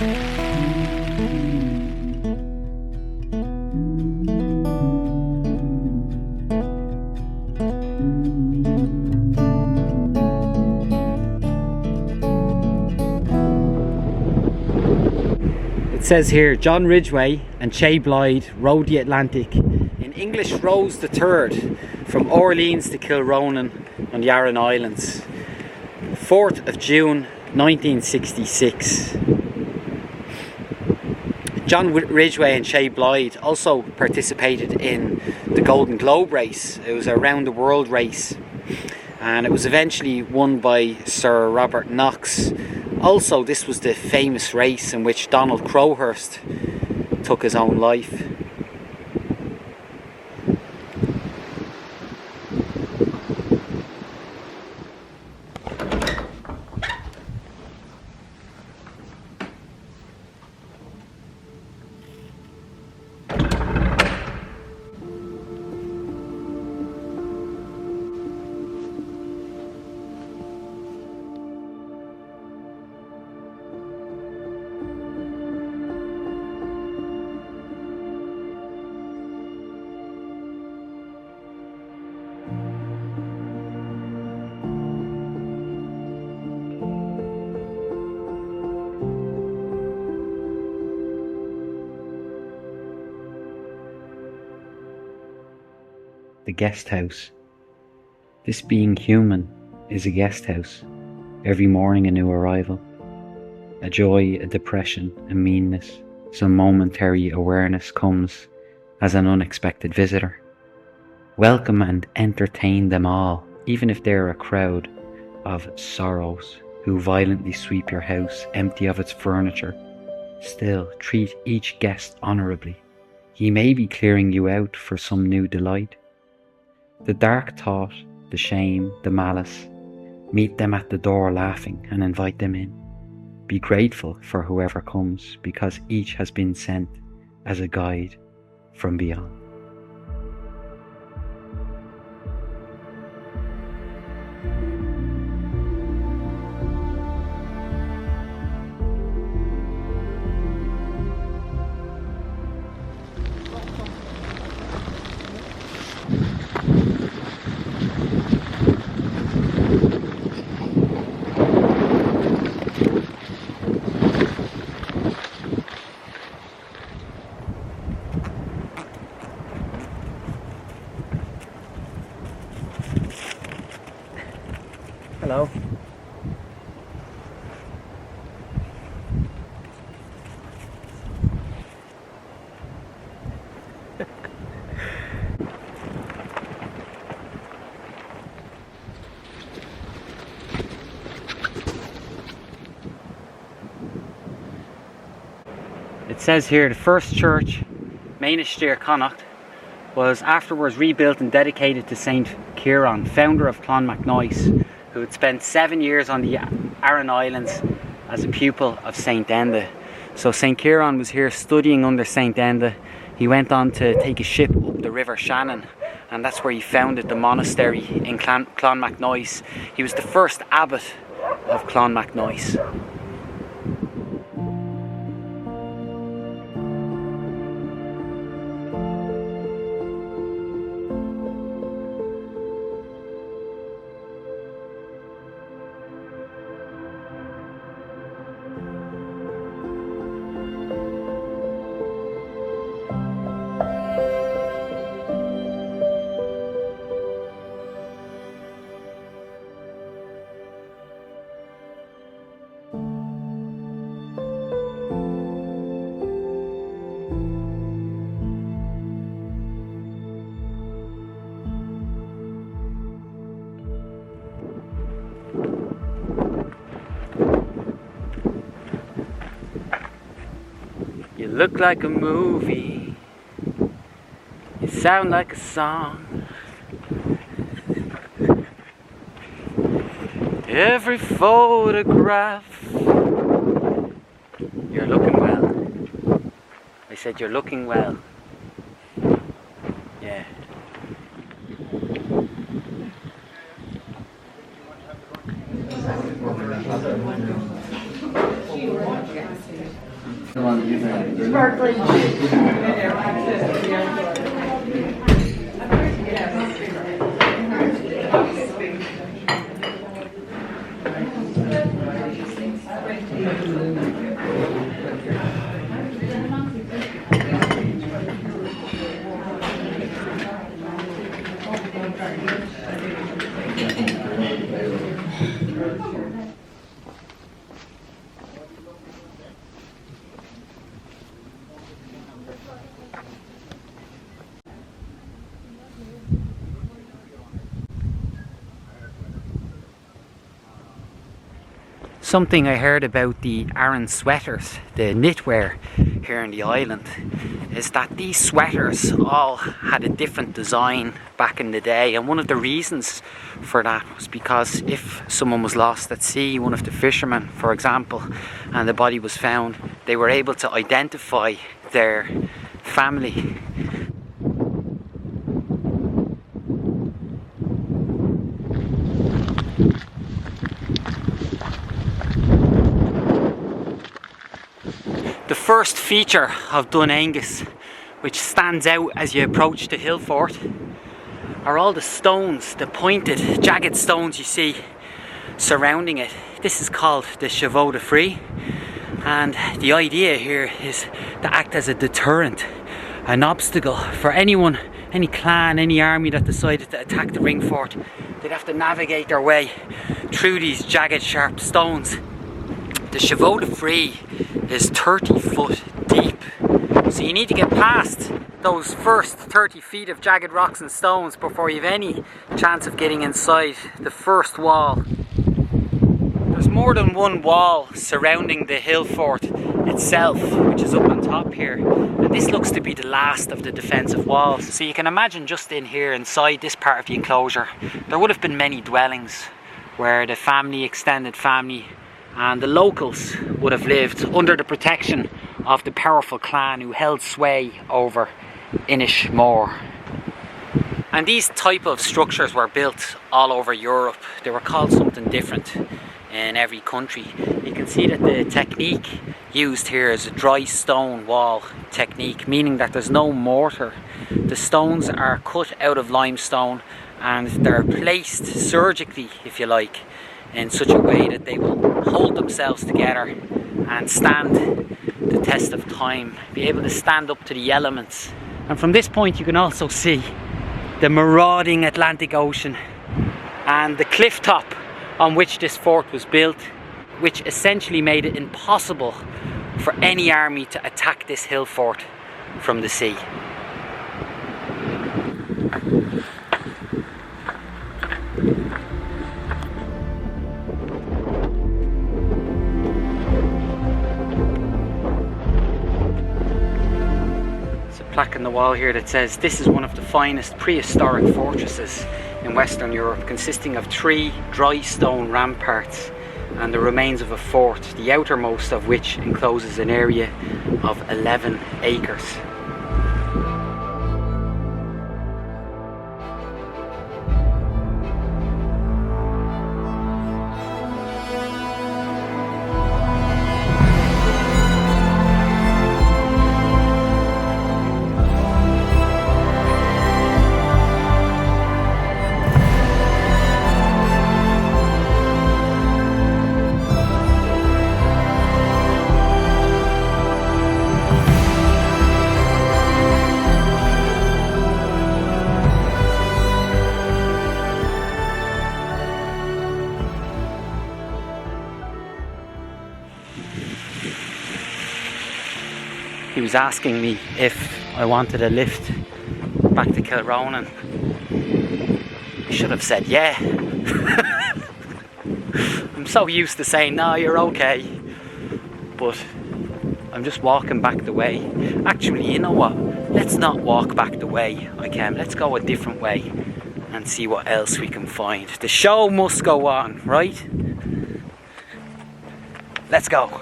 It says here, John Ridgway and Che Blythe rode the Atlantic in English Rose III from Orleans to Kilronan on the Aran Islands. 4th of June 1966. John Ridgway and Che Blythe also participated in the Golden Globe race. It was a round the world race, and it was eventually won by Sir Robert Knox. Also, this was the famous race in which Donald Crowhurst took his own life. The guest house. This being human is a guest house. Every morning a new arrival. A joy, a depression, a meanness. Some momentary awareness comes as an unexpected visitor. Welcome and entertain them all, even if they're a crowd of sorrows who violently sweep your house empty of its furniture. Still, treat each guest honourably. He may be clearing you out for some new delight. The dark thought, the shame, the malice, meet them at the door laughing and invite them in. Be grateful for whoever comes, because each has been sent as a guide from beyond. Hello. It says here the first church, Inishmore, Connacht, was afterwards rebuilt and dedicated to Saint Ciaran, founder of Clonmacnoise, who had spent 7 years on the Aran Islands as a pupil of Saint Enda. So Saint Ciaran was here studying under Saint Enda. He went on to take a ship up the River Shannon, and that's where he founded the monastery in Clonmacnoise. He was the first abbot of Clonmacnoise. You look like a movie, you sound like a song. Every photograph, you're looking well. I said you're looking well. Yeah. Something I heard about the Aran sweaters, the knitwear here in the island, is that these sweaters all had a different design back in the day, and one of the reasons for that was because if someone was lost at sea, one of the fishermen for example, and the body was found, they were able to identify their family. The first feature of Dun Aonghasa, which stands out as you approach the hill fort, are all the stones, the pointed, jagged stones you see surrounding it. This is called the chevaux de frise, and the idea here is to act as a deterrent, an obstacle for anyone, any clan, any army that decided to attack the ring fort. They'd have to navigate their way through these jagged, sharp stones. The chevaux de frise is 30 foot deep, so you need to get past those first 30 feet of jagged rocks and stones before you have any chance of getting inside the first wall. There's more than one wall surrounding the hill fort itself, which is up on top here, and this looks to be the last of the defensive walls. So you can imagine just in here inside this part of the enclosure there would have been many dwellings where the family, extended family, and the locals would have lived under the protection of the powerful clan who held sway over Inishmore. And these type of structures were built all over Europe. They were called something different in every country. You can see that the technique used here is a dry stone wall technique, meaning that there's no mortar. The stones are cut out of limestone and they're placed surgically, if you like, in such a way that they will hold themselves together and stand the test of time, be able to stand up to the elements. And from this point you can also see the marauding Atlantic Ocean and the cliff top on which this fort was built, which essentially made it impossible for any army to attack this hill fort from the sea. Plaque on the wall here that says this is one of the finest prehistoric fortresses in Western Europe, consisting of 3 dry stone ramparts and the remains of a fort, the outermost of which encloses an area of 11 acres. He was asking me if I wanted a lift back to Kilronan. I should have said yeah. I'm so used to saying no, you're okay, but I'm just walking back the way. Actually, you know what? Let's not walk back the way I came. Let's go a different way and see what else we can find. The show must go on, right? Let's go.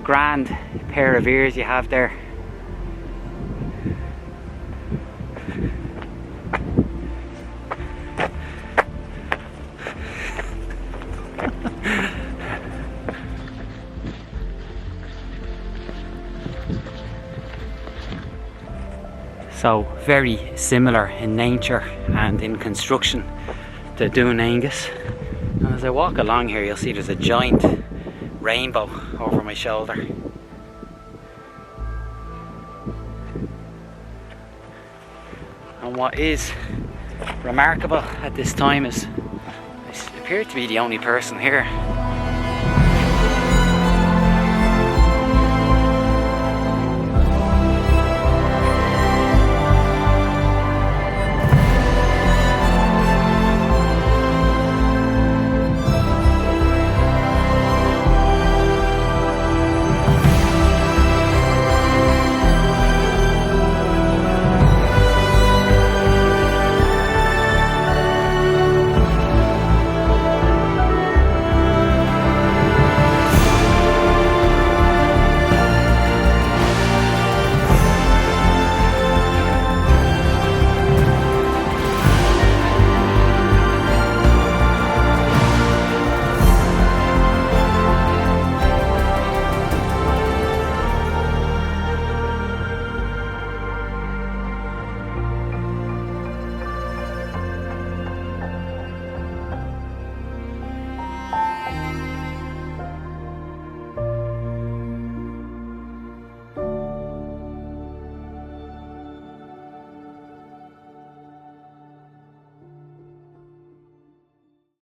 grand pair of ears you have there. So very similar in nature and in construction to Dun Aonghasa. And as I walk along here, you'll see there's a giant rainbow over my shoulder. And what is remarkable at this time is I appear to be the only person here.